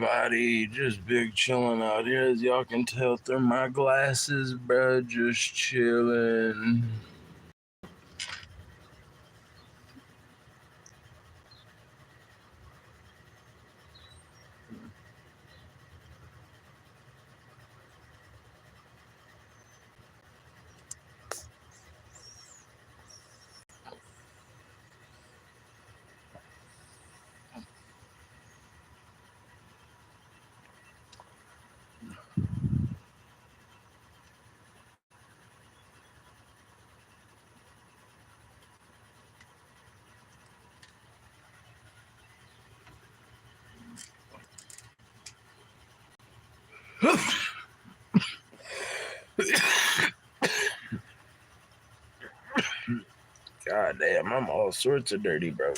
everybody? Just big chilling out here, as y'all can tell through my glasses, bro. Just chilling. God damn, I'm all sorts of dirty, bro.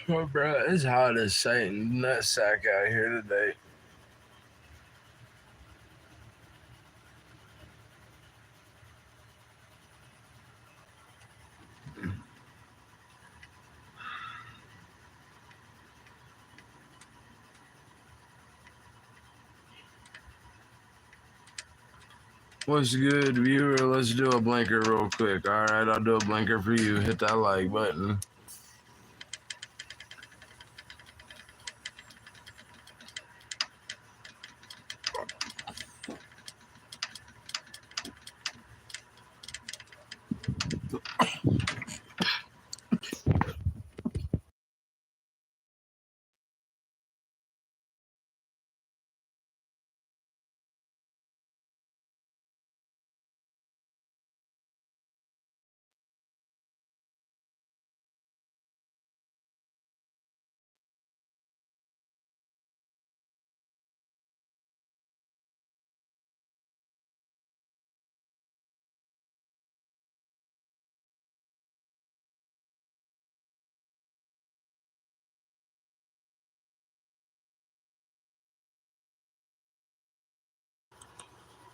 Well, bro, it's hot as Satan nutsack out here today. What's good, viewer? Let's do a blinker real quick. All right, I'll do a blinker for you. Hit that like button.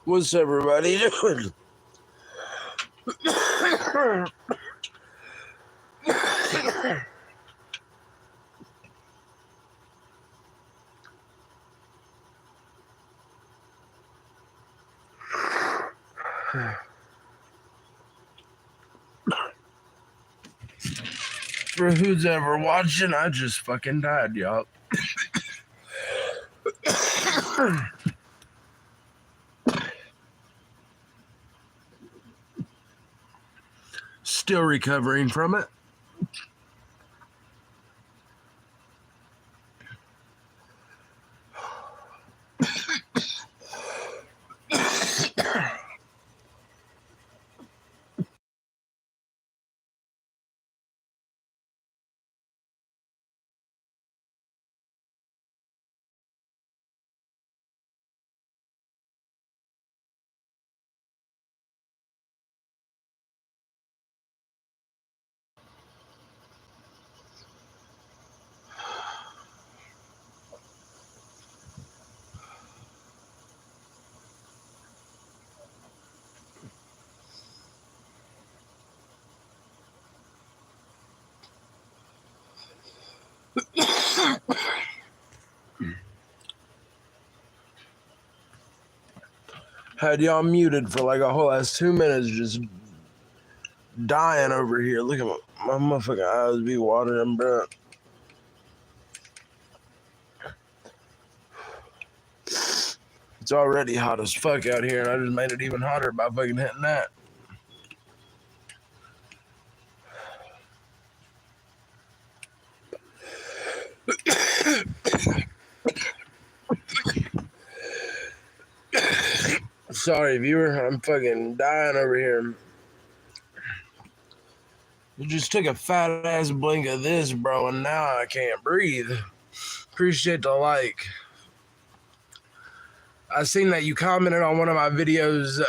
What's everybody doing? For who's ever watching, I just fucking died, y'all. Still recovering from it. Had y'all muted for like a whole ass 2 minutes, just dying over here. Look at my motherfucking eyes be watering, bro. It's already hot as fuck out here, and I just made it even hotter by fucking hitting that. Sorry, viewer, I'm fucking dying over here. You just took a fat ass blink of this, bro, and now I can't breathe. Appreciate the like. I seen that you commented on one of my videos,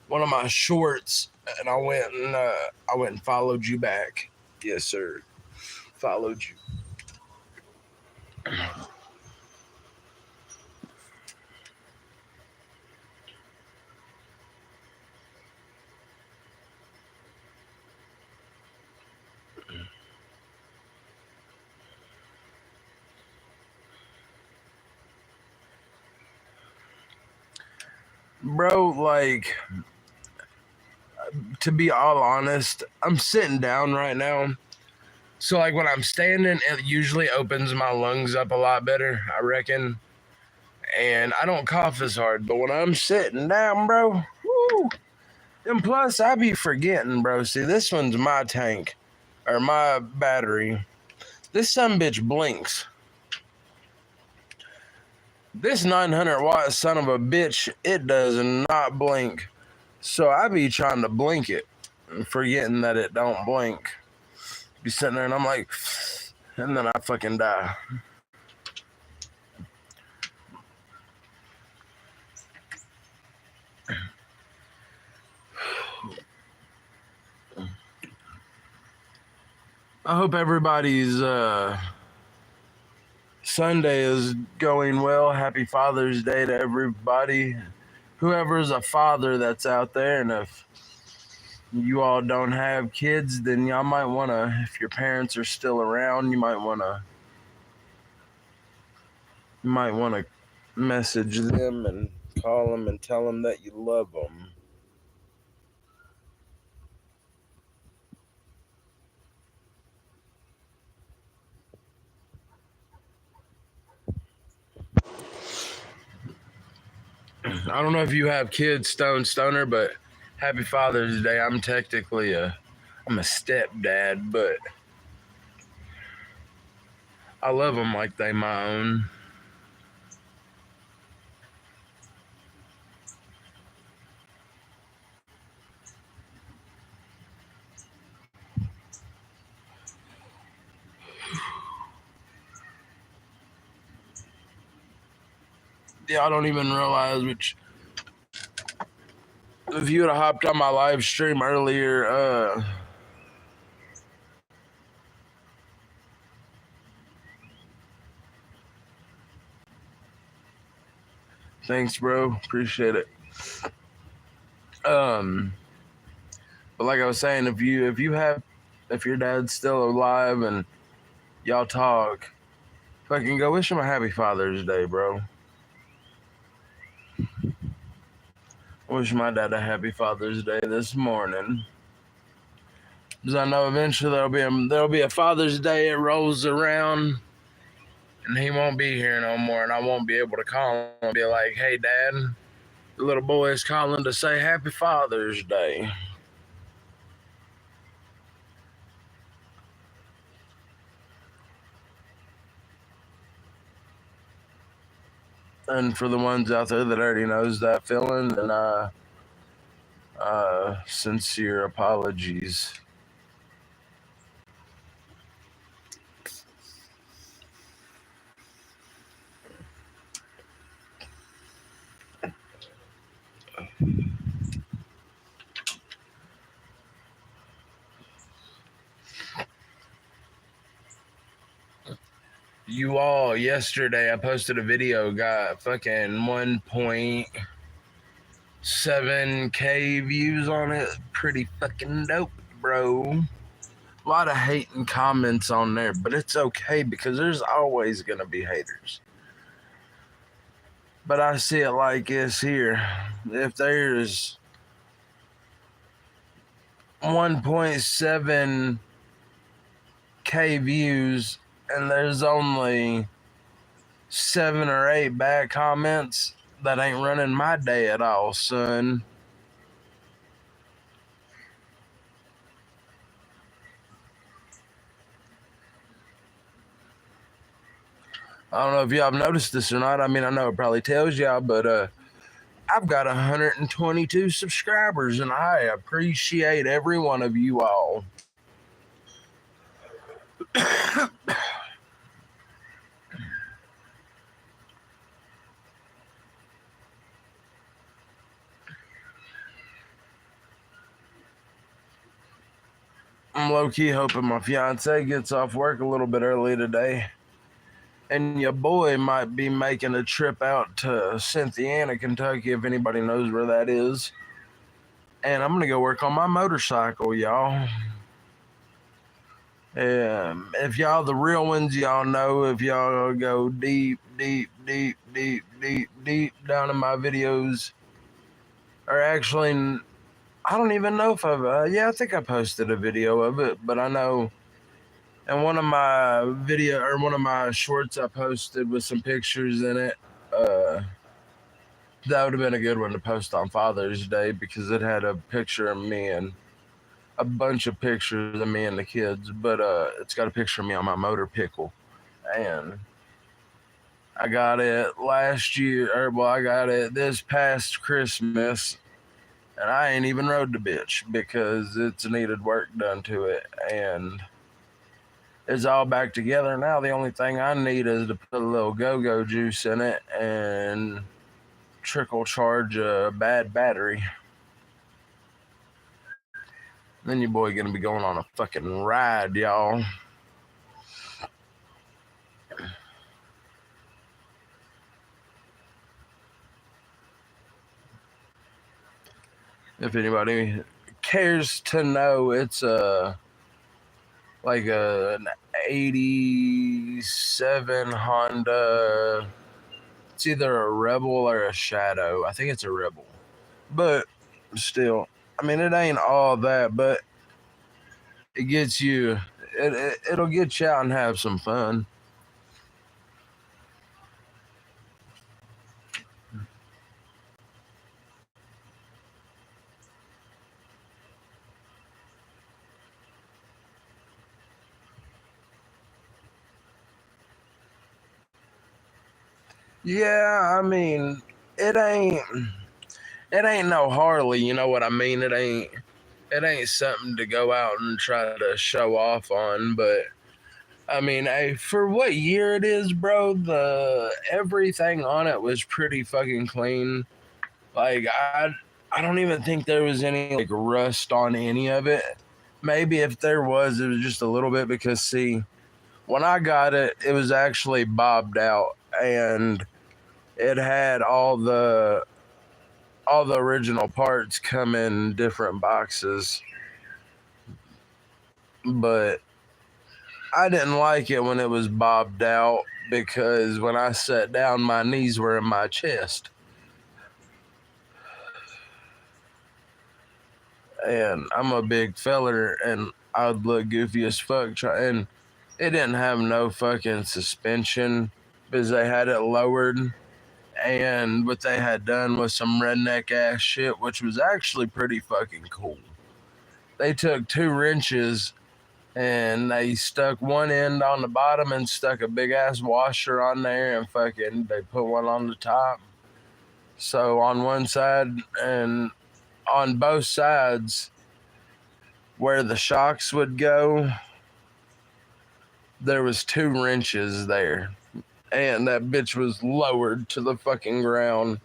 one of my shorts, and I went and followed you back. Yes, sir. Followed you. Bro, like, to be all honest, I'm sitting down right now. So, like, when I'm standing, it usually opens my lungs up a lot better, I reckon. And I don't cough as hard. But when I'm sitting down, bro, whoo, and plus, I be forgetting, bro. See, this one's my tank, or my battery. This bitch blinks. This 900-watt son of a bitch, it does not blink. So I be trying to blink it, forgetting that it don't blink. Be sitting there and I'm like, and then I fucking die. I hope everybody's Sunday is going well. Happy Father's Day to everybody. Whoever's a father that's out there, and if you all don't have kids, then y'all might want to, if your parents are still around, you might want to message them and call them and tell them that you love them. I don't know if you have kids, Stoner, but happy Father's Day. I'm a stepdad, but I love them like they my own. Yeah, I don't even realize which. If you would have hopped on my live stream earlier, thanks, bro. Appreciate it. But like I was saying, if your dad's still alive and y'all talk, fucking go wish him a happy Father's Day, bro. I wish my dad a happy Father's Day this morning. Because I know eventually there'll be a Father's Day. It rolls around, and he won't be here no more, and I won't be able to call him and be like, "Hey, Dad, the little boy is calling to say Happy Father's Day." And for the ones out there that already knows that feeling, then sincere apologies. You all, yesterday I posted a video, got fucking 1.7K views on it. Pretty fucking dope, bro. A lot of hate and comments on there, but it's okay because there's always gonna be haters. But I see it like this here. If there's 1.7K views and there's only 7 or 8 bad comments, that ain't running my day at all, son. I don't know if y'all have noticed this or not. I mean, I know it probably tells y'all, but I've got 122 subscribers, and I appreciate every one of you all. I'm low-key hoping my fiance gets off work a little bit early today. And your boy might be making a trip out to Cynthiana, Kentucky, if anybody knows where that is. And I'm gonna go work on my motorcycle, y'all. If y'all the real ones, y'all know. If y'all go deep down in my videos, or actually, I don't even know if I've. Yeah, I think I posted a video of it, but I know. And one of my shorts I posted with some pictures in it. That would have been a good one to post on Father's Day because it had a picture of me and a bunch of pictures of me and the kids, but it's got a picture of me on my motor pickle. And I got it last year, or well, I got it this past Christmas, and I ain't even rode the bitch because it's needed work done to it, and it's all back together now. The only thing I need is to put a little go-go juice in it and trickle charge a bad battery. Then your boy gonna be going on a fucking ride, y'all. If anybody cares to know, it's like an '87 Honda. It's either a Rebel or a Shadow. I think it's a Rebel, but still, I mean, it ain't all that, but it gets you. It'll get you out and have some fun. Yeah, I mean, it ain't it ain't no Harley, you know what I mean? It ain't something to go out and try to show off on, but I mean, hey, for what year it is, bro, the everything on it was pretty fucking clean. Like I don't even think there was any like rust on any of it. Maybe if there was, it was just a little bit because see, when I got it, it was actually bobbed out and it had all the original parts come in different boxes. But I didn't like it when it was bobbed out because when I sat down, my knees were in my chest. And I'm a big feller and I'd look goofy as fuck. And it didn't have no fucking suspension because they had it lowered. And what they had done was some redneck ass shit, which was actually pretty fucking cool. They took 2 wrenches and they stuck one end on the bottom and stuck a big ass washer on there and fucking they put one on the top. So on one side and on both sides where the shocks would go, there was 2 wrenches there. And that bitch was lowered to the fucking ground.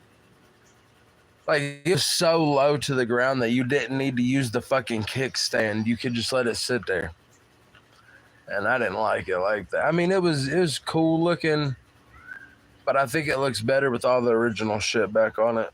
Like it was so low to the ground that you didn't need to use the fucking kickstand. You could just let it sit there. And I didn't like it like that. I mean, it was cool looking, but I think it looks better with all the original shit back on it.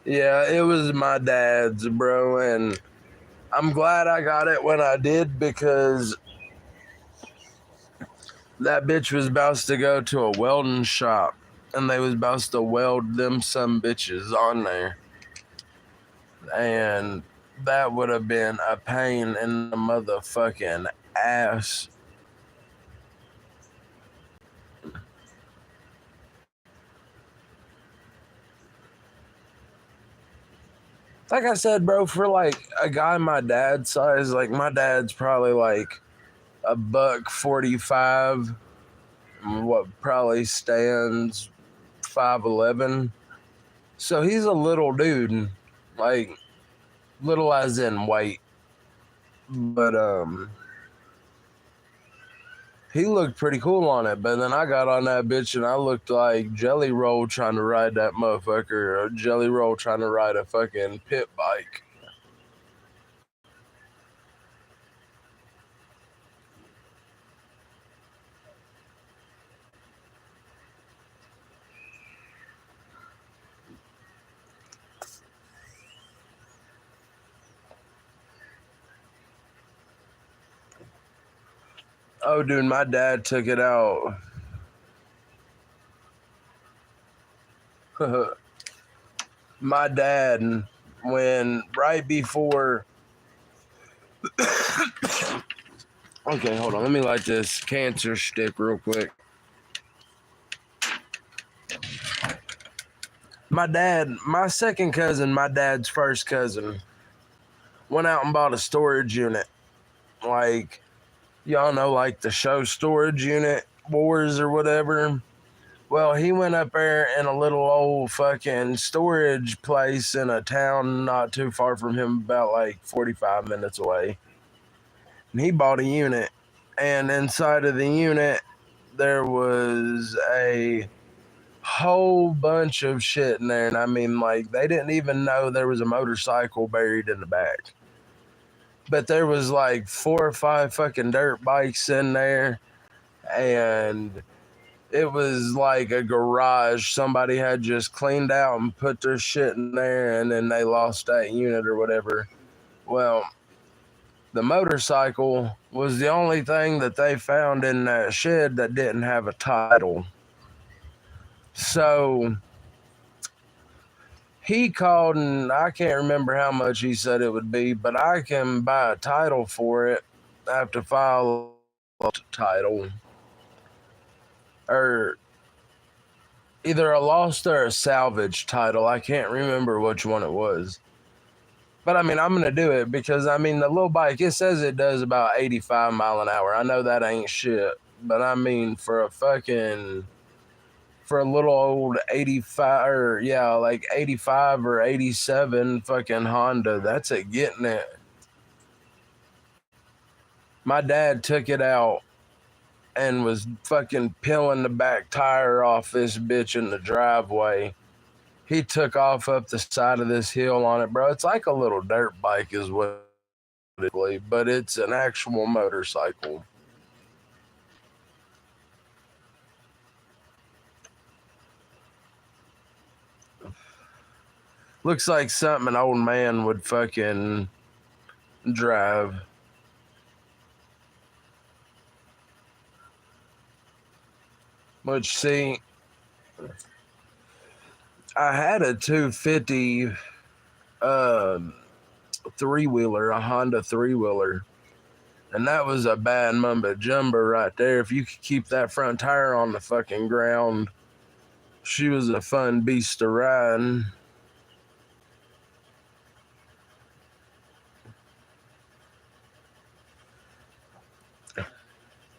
Yeah, it was my dad's, bro, and I'm glad I got it when I did because that bitch was about to go to a welding shop and they was about to weld them some bitches on there. And that would have been a pain in the motherfucking ass. Like I said, bro, for like a guy my dad's size, like my dad's probably like a buck 45, what probably stands 5'11". So he's a little dude, like little as in weight. But he looked pretty cool on it. But then I got on that bitch and I looked like Jelly Roll trying to ride that motherfucker, or Jelly Roll trying to ride a fucking pit bike. Oh, dude, my dad took it out. My dad, when right before. Okay, hold on. Let me light this cancer stick real quick. My dad, my second cousin, my dad's first cousin, went out and bought a storage unit. Like, y'all know, like the show Storage Unit Wars or whatever. Well, he went up there in a little old fucking storage place in a town not too far from him, about like 45 minutes away. And he bought a unit. And inside of the unit, there was a whole bunch of shit in there. And I mean, like, they didn't even know there was a motorcycle buried in the back. But there was like 4 or 5 fucking dirt bikes in there. And it was like a garage somebody had just cleaned out and put their shit in there, and then they lost that unit or whatever. Well, the motorcycle was the only thing that they found in that shed that didn't have a title. So he called, and I can't remember how much he said it would be, but I can buy a title for it. I have to file a title, or either a lost or a salvage title. I can't remember which one it was. But I mean, I'm going to do it because, I mean, the little bike, it says it does about 85 mile an hour. I know that ain't shit. But I mean, for a little old 85, or yeah, like 85 or 87 fucking Honda, that's it getting it. My dad took it out and was fucking peeling the back tire off this bitch in the driveway. He took off up the side of this hill on it, bro. It's like a little dirt bike is what it is, but it's an actual motorcycle. Looks like something an old man would fucking drive. Which, see, I had a 250 three-wheeler, a Honda three-wheeler, and that was a bad mumba jumba right there. If you could keep that front tire on the fucking ground, she was a fun beast to ride.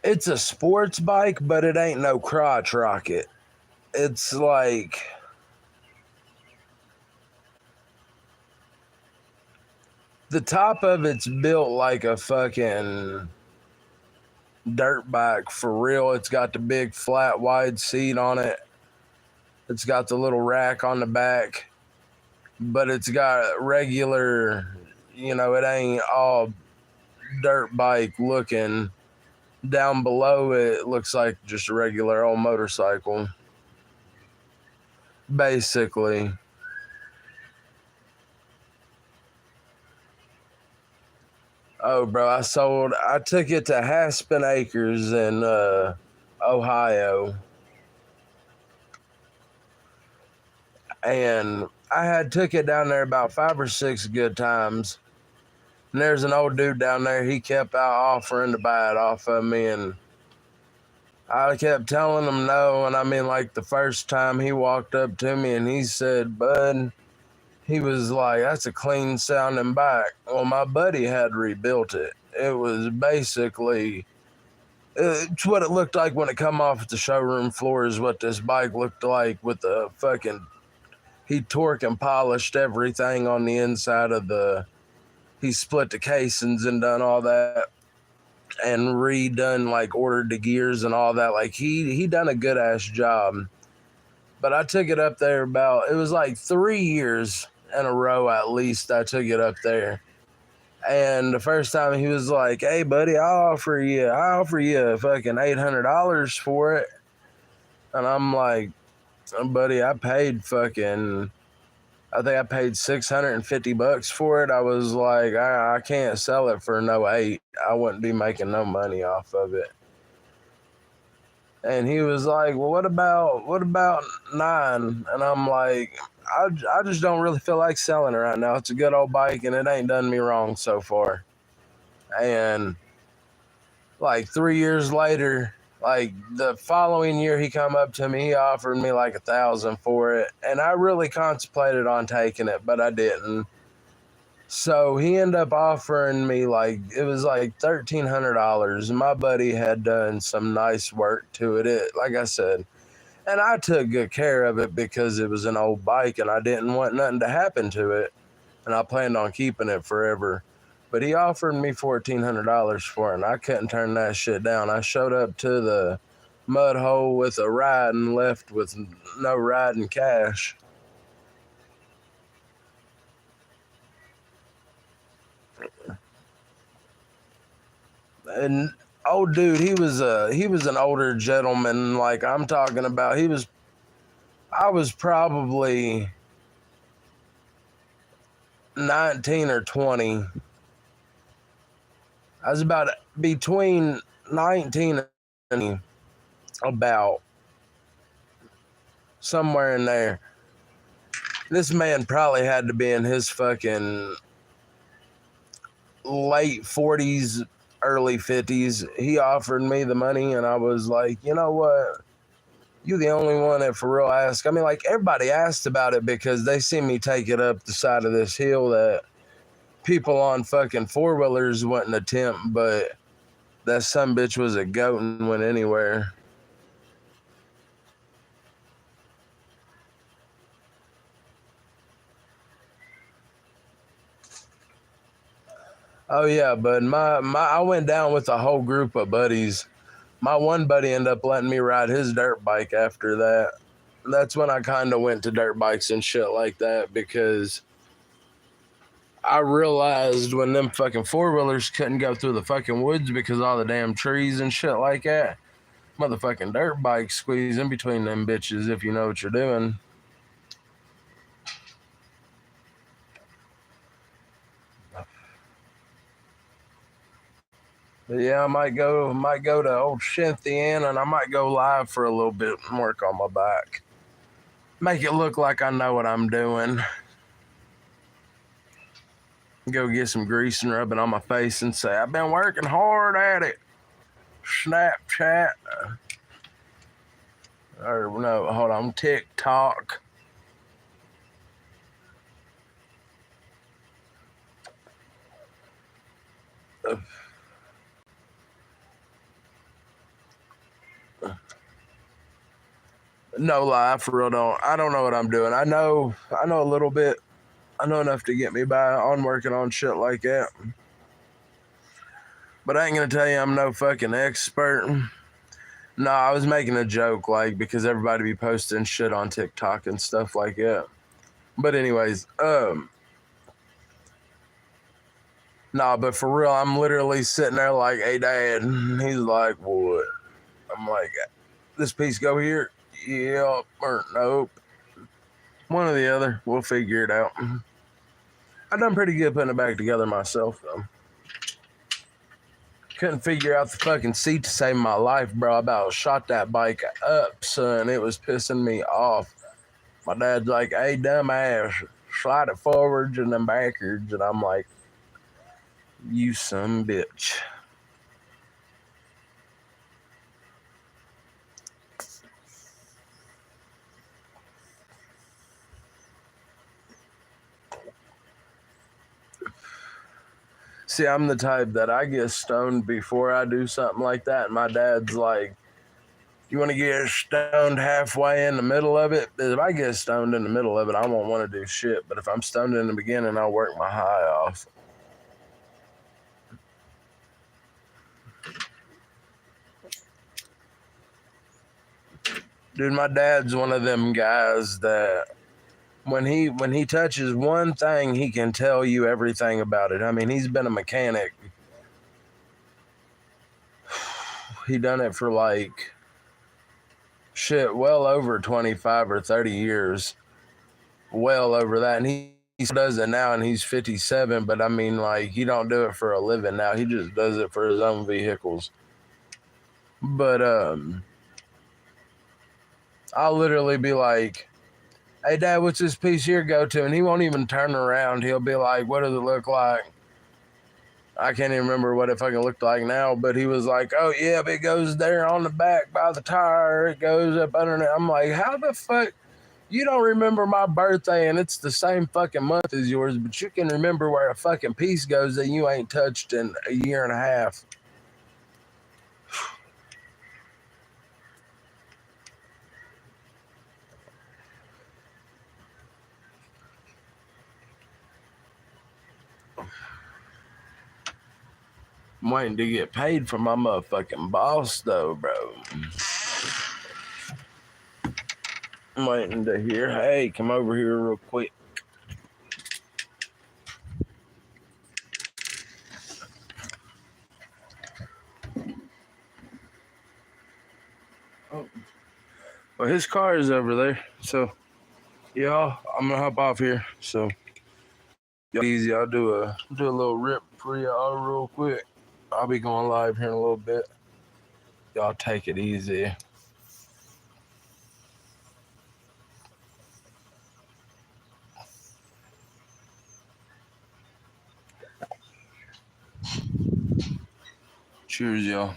It's a sports bike, but it ain't no crotch rocket. It's like, the top of it's built like a fucking dirt bike for real. It's got the big flat wide seat on it. It's got the little rack on the back, but it's got regular, it ain't all dirt bike looking. Down below it looks like just a regular old motorcycle, basically. Oh, bro, I took it to Aspen Acres in Ohio, and I had took it down there about 5 or 6 good times. And there's an old dude down there. He kept out offering to buy it off of me, and I kept telling him no. And I mean, like the first time he walked up to me and he said, "Bud, He was like, "That's a clean sounding bike." Well, my buddy had rebuilt it. It was basically it's what it looked like when it come off the showroom floor. Is what this bike looked like with the fucking. He torque and polished everything on the inside of the. He split the casings and done all that, and redone like ordered the gears and all that. Like he done a good ass job. But I took it up there about it was like 3 years in a row at least. I took it up there. And the first time he was like, "Hey, buddy, I offer you fucking $800 for it." And I'm like, "Buddy, I think I paid $650 for it." I was like, I can't sell it for no eight. I wouldn't be making no money off of it." And he was like, "Well, what about nine?" And I'm like, I just don't really feel like selling it right now. It's a good old bike and it ain't done me wrong so far." And like 3 years later, like the following year, he come up to me. He offered me like 1,000 for it, and I really contemplated on taking it, but I didn't. So he ended up offering me like it was like $1,300. My buddy had done some nice work to it. Like I said, and I took good care of it because it was an old bike, and I didn't want nothing to happen to it, and I planned on keeping it forever. But he offered me $1,400 for it, and I couldn't turn that shit down. I showed up to the mud hole with a ride and left with no riding cash. And old dude, he was an older gentleman. Like I'm talking about, I was probably 19 or 20. I was about between 19 and about somewhere in there. This man probably had to be in his fucking late 40s, early 50s. He offered me the money, and I was like, "You know what? You the only one that for real asked." I mean, like everybody asked about it because they see me take it up the side of this hill that people on fucking four wheelers wouldn't attempt, but that some bitch was a goat and went anywhere. Oh yeah, but my I went down with a whole group of buddies. My one buddy ended up letting me ride his dirt bike after that. That's when I kind of went to dirt bikes and shit like that because I realized when them fucking four wheelers couldn't go through the fucking woods because of all the damn trees and shit like that, motherfucking dirt bikes squeeze in between them bitches if you know what you're doing. But yeah, I might go to old Scythian and I might go live for a little bit and work on my bike. Make it look like I know what I'm doing. Go get some grease and rub it on my face and say, "I've been working hard at it." Snapchat. Or no, hold on, TikTok. No lie, for real don't. I don't know what I'm doing. I know a little bit. I know enough to get me by on working on shit like that. But I ain't gonna tell you I'm no fucking expert. No, I was making a joke, like because everybody be posting shit on TikTok and stuff like that. But anyways, nah, but for real, I'm literally sitting there like, "Hey, Dad." He's like, "What?" I'm like, "This piece go here." Yep, or nope. One or the other. We'll figure it out. I done pretty good putting it back together myself, though. Couldn't figure out the fucking seat to save my life, bro. I about shot that bike up, son. It was pissing me off. My dad's like, "Hey, dumbass, slide it forwards and then backwards." And I'm like, "You some bitch." See, I'm the type that I get stoned before I do something like that. And my dad's like, you want to get stoned halfway in the middle of it? If I get stoned in the middle of it, I won't want to do shit. But if I'm stoned in the beginning, I'll work my high off. Dude, my dad's one of them guys that when he touches one thing, he can tell you everything about it. I mean, he's been a mechanic. He done it for like shit, well over 25 or 30 years. Well over that. And he does it now and he's 57, but I mean, like, he don't do it for a living now. He just does it for his own vehicles. But I'll literally be like, hey dad, what's this piece here go to? And he won't even turn around. He'll be like, what does it look like? I can't even remember what it fucking looked like now, but he was like, oh yeah, it goes there on the back by the tire. It goes up underneath. I'm like, how the fuck? You don't remember my birthday and it's the same fucking month as yours, but you can remember where a fucking piece goes that you ain't touched in a year and a half. I'm waiting to get paid for my motherfucking boss though, bro. I'm waiting to hear, hey, come over here real quick. Oh. Well, his car is over there, so y'all, I'm gonna hop off here. So y'all easy. I'll do a little rip for y'all real quick. I'll be going live here in a little bit. Y'all take it easy. Cheers, y'all.